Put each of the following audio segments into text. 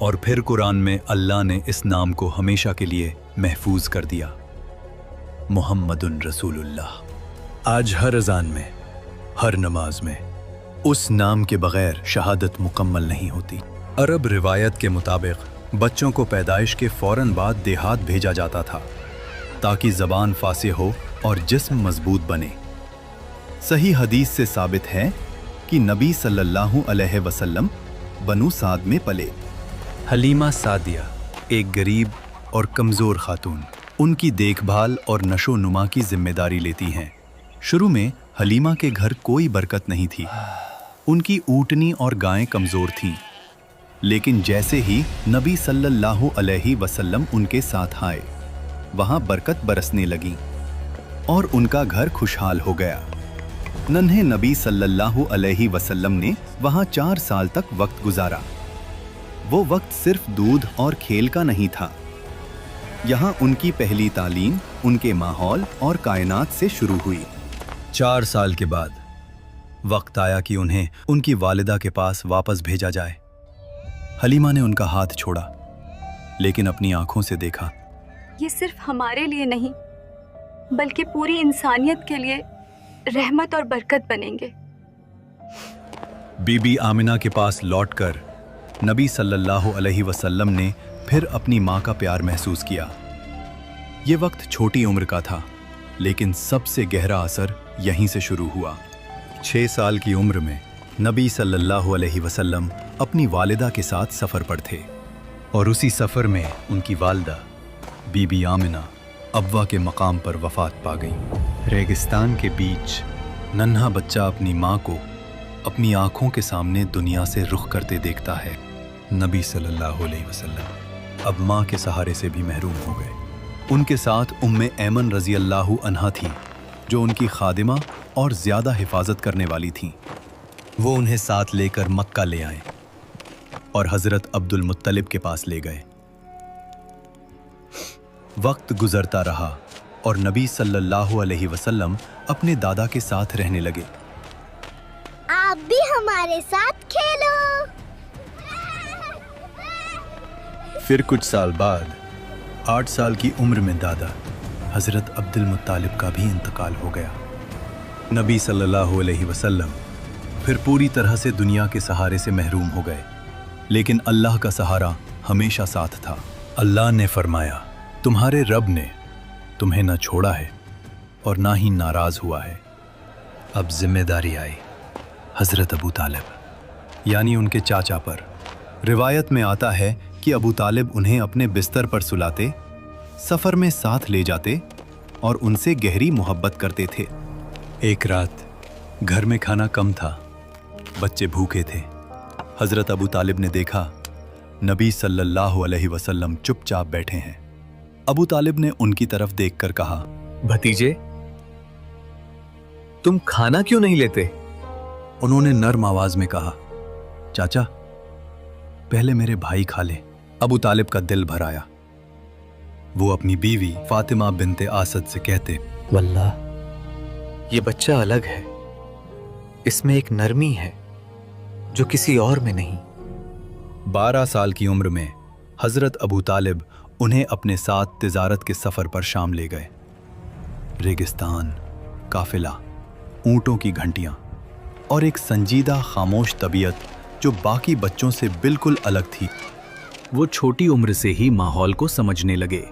और फिर कुरान में अल्लाह ने इस नाम को हमेशा के लिए महफूज कर दिया, मुहम्मदुन रसूलुल्लाह। आज हर अज़ान में, हर नमाज में उस नाम के बगैर शहादत मुकम्मल नहीं होती। अरब रिवायत के मुताबिक बच्चों को पैदाइश के फ़ौरन बाद देहात भेजा जाता था ताकि ज़बान फासे हो और जिस्म मजबूत बने। सही हदीस से साबित है कि नबी सल्लल्लाहु अलैहि वसल्लम बनु साद में पले। हलीमा सादिया एक गरीब और कमज़ोर खातून उनकी देखभाल और नशो नुमा की जिम्मेदारी लेती हैं। शुरू में हलीमा के घर कोई बरकत नहीं थी। उनकी ऊँटनी और गायें कमज़ोर थीं, लेकिन जैसे ही नबी सल्लल्लाहु अलैहि वसल्लम उनके साथ आए, वहाँ बरकत बरसने लगी और उनका घर खुशहाल हो गया। नन्हे नबी सल्लल्लाहु अलैहि वसल्लम ने वहाँ 4 साल तक वक्त गुजारा। वो वक्त सिर्फ दूध और खेल का नहीं था। यहाँ उनकी पहली तालीम उनके माहौल और कायनात से शुरू हुई। 4 साल के बाद वक्त आया कि उन्हें उनकी वालिदा के पास वापस भेजा जाए। हलीमा ने उनका हाथ छोड़ा, लेकिन अपनी आंखों से देखा। ये सिर्फ हमारे लिए नहीं, बल्कि पूरी इंसानियत के लिए रहमत और बरकत बनेंगे। बीबी आमिना के पास लौटकर नबी सल्लल्लाहु अलैहि वसल्लम ने फिर अपनी माँ का प्यार महसूस किया। ये वक्त छोटी उम्र का था, लेकिन सबसे गहरा असर यहीं से शुरू हुआ। 6 साल की उम्र में नबी सल्लल्लाहु अलैहि वसल्लम अपनी वालिदा के साथ सफ़र पर थे और उसी सफ़र में उनकी वालिदा बीबी आमिना अब्वा के मकाम पर वफ़ात पा गई। रेगिस्तान के बीच नन्हा बच्चा अपनी माँ को अपनी आँखों के सामने दुनिया से रुख करते देखता है। नबी सल्लल्लाहु अलैहि वसल्लम अब माँ के सहारे से भी महरूम हो गए। उनके साथ उम्मे ऐमन रज़ी अल्लाहु अन्हा थी, जो उनकी खादिमा और ज़्यादा हिफाजत करने वाली थीं। वो उन्हें साथ लेकर मक्का ले आए और हज़रत अब्दुल मुत्तलिब के पास ले गए। वक्त गुजरता रहा और नबी सल्लल्लाहु अलैहि वसल्लम अपने दादा के साथ रहने लगे। आप भी हमारे साथ खेलो। फिर कुछ साल बाद 8 साल की उम्र में दादा हज़रत अब्दुल मुत्तालिब का भी इंतकाल हो गया। नबी सल्लल्लाहु अलैहि वसल्लम फिर पूरी तरह से दुनिया के सहारे से महरूम हो गए, लेकिन अल्लाह का सहारा हमेशा साथ था। अल्लाह ने फरमाया, तुम्हारे रब ने तुम्हें न छोड़ा है और ना ही नाराज़ हुआ है। अब जिम्मेदारी आई हज़रत अबू तालिब यानी उनके चाचा पर। रिवायत में आता है कि अबू तालिब उन्हें अपने बिस्तर पर सुलाते, सफ़र में साथ ले जाते और उनसे गहरी मोहब्बत करते थे। एक रात घर में खाना कम था, बच्चे भूखे थे। हज़रत अबू तालिब ने देखा नबी सल्लल्लाहु अलैहि वसल्लम चुपचाप बैठे हैं। अबू तालिब ने उनकी तरफ देखकर कहा, भतीजे, तुम खाना क्यों नहीं लेते? उन्होंने नर्म आवाज में कहा, चाचा, पहले मेरे भाई खा ले। अबू तालिब का दिल भर आया। वो अपनी बीवी फातिमा बिनते आसद से कहते, वल्लाह, ये बच्चा अलग है, इसमें एक नरमी है जो किसी और में नहीं। 12 साल की उम्र में हज़रत अबू तालिब उन्हें अपने साथ तिजारत के सफ़र पर शाम ले गए। रेगिस्तान, काफिला, ऊँटों की घंटियाँ और एक संजीदा खामोश तबीयत जो बाकी बच्चों से बिल्कुल अलग थी। वो छोटी उम्र से ही माहौल को समझने लगे।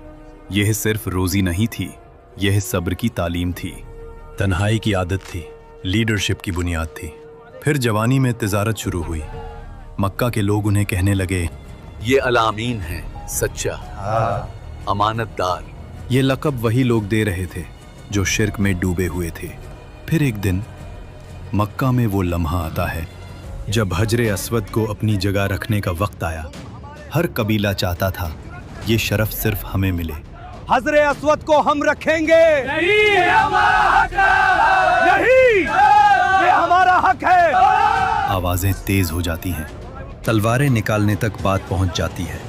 यह सिर्फ रोज़ी नहीं थी, यह सब्र की तालीम थी। तन्हाई की आदत थी, लीडरशिप की बुनियाद थी। फिर जवानी में तिजारत शुरू हुई। मक्का के लोग उन्हें कहने लगे, ये अलामीन है, सच्चा, अमानतदार। ये लक़ब वही लोग दे रहे थे जो शिर्क में डूबे हुए थे। फिर एक दिन मक्का में वो लम्हा आता है जब हजरे अस्वद को अपनी जगह रखने का वक्त आया। हर कबीला चाहता था ये शरफ सिर्फ हमें मिले। हजरे अस्वद को हम रखेंगे, यही हमारा हक है, यही ये हमारा हक है। आवाजें तेज हो जाती हैं, तलवारें निकालने तक बात पहुंच जाती है।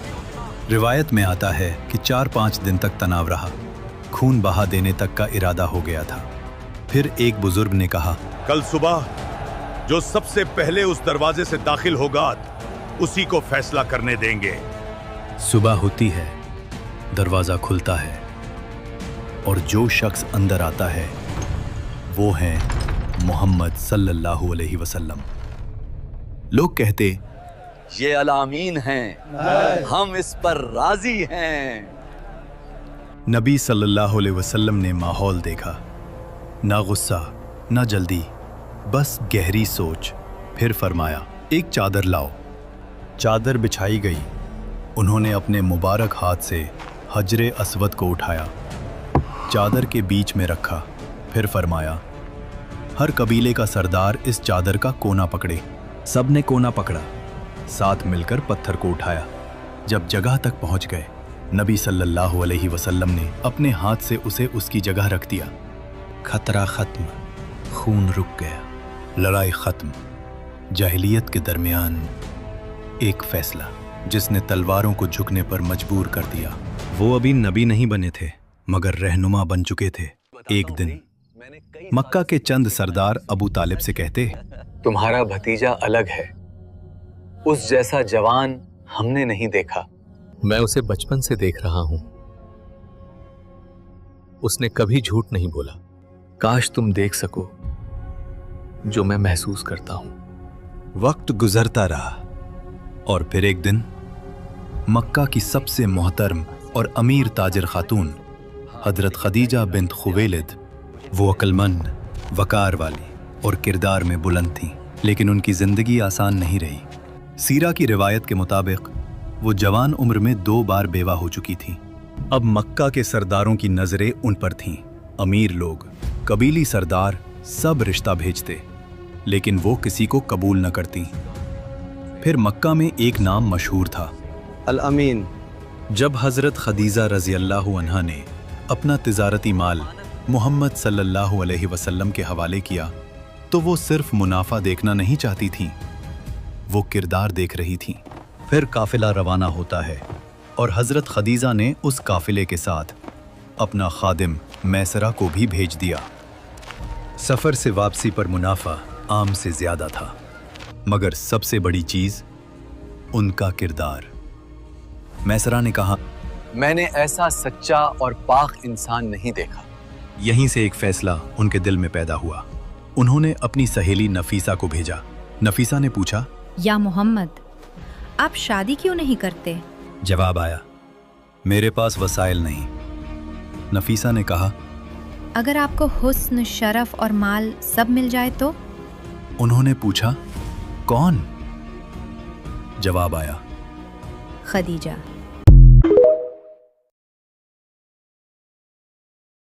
रिवायत में आता है कि 4-5 दिन तक तनाव रहा, खून बहा देने तक का इरादा हो गया था। फिर एक बुजुर्ग ने कहा, कल सुबह जो सबसे पहले उस दरवाजे से दाखिल होगा उसी को फैसला करने देंगे। सुबह होती है, दरवाजा खुलता है और जो शख्स अंदर आता है वो हैं मोहम्मद सल्लल्लाहु अलैहि वसल्लम। लोग कहते, ये अलामीन हैं, हम इस पर राजी हैं। नबी सल्लल्लाहु अलैहि वसल्लम ने माहौल देखा, ना गुस्सा ना जल्दी, बस गहरी सोच। फिर फरमाया, एक चादर लाओ। चादर बिछाई गई। उन्होंने अपने मुबारक हाथ से हजरे अस्वद को उठाया, चादर के बीच में रखा। फिर फरमाया, हर कबीले का सरदार इस चादर का कोना पकड़े। सब ने कोना पकड़ा, साथ मिलकर पत्थर को उठाया। जब जगह तक पहुंच गए, नबी सल्लल्लाहु अलैहि वसल्लम ने अपने हाथ से उसे उसकी जगह रख दिया। खतरा खत्म, खून रुक गया, लड़ाई खत्म। जाहिलियत के दरमियान एक फैसला जिसने तलवारों को झुकने पर मजबूर कर दिया। वो अभी नबी नहीं बने थे मगर रहनुमा बन चुके थे। एक दिन मक्का के चंद सरदार अबू तालिब से कहते, तुम्हारा भतीजा अलग है, उस जैसा जवान हमने नहीं देखा। मैं उसे बचपन से देख रहा हूं, उसने कभी झूठ नहीं बोला। काश तुम देख सको जो मैं महसूस करता हूं। वक्त गुजरता रहा और फिर एक दिन मक्का की सबसे मोहतरम और अमीर ताजिर खातून हजरत खदीजा बिन्त खुवैलिद, वो अक्लमंद, वकार वाली और किरदार में बुलंद थीं, लेकिन उनकी जिंदगी आसान नहीं रही। सीरा की रिवायत के मुताबिक वो जवान उम्र में 2 बार बेवा हो चुकी थीं। अब मक्का के सरदारों की नजरें उन पर थीं। अमीर लोग, कबीली सरदार सब रिश्ता भेजते, लेकिन वो किसी को कबूल न करती। फिर मक्का में एक नाम मशहूर था, अल अमीन। जब हजरत खदीजा रजी अल्लाह अन्हा ने अपना तिजारती माल मोहम्मद सल्लल्लाहु अलैहि वसल्लम के हवाले किया तो वो सिर्फ मुनाफा देखना नहीं चाहती थीं, वो किरदार देख रही थीं। फिर काफिला रवाना होता है और हजरत खदीजा ने उस काफिले के साथ अपना खादिम मैसरा को भी भेज दिया। सफर से वापसी पर मुनाफा आम से ज्यादा था, मगर सबसे बड़ी चीज उनका किरदार। मैसरा ने कहा, मैंने ऐसा सच्चा और पाक इंसान नहीं देखा। यहीं से एक फैसला उनके दिल में पैदा हुआ। उन्होंने अपनी सहेली नफीसा को भेजा। नफीसा ने पूछा, या मोहम्मद, आप शादी क्यों नहीं करते? जवाब आया, मेरे पास वसाइल नहीं। नफीसा ने कहा, अगर आपको हुस्न, शरफ और माल सब मिल जाए तो? उन्होंने पूछा, कौन? जवाब आया, खदीजा।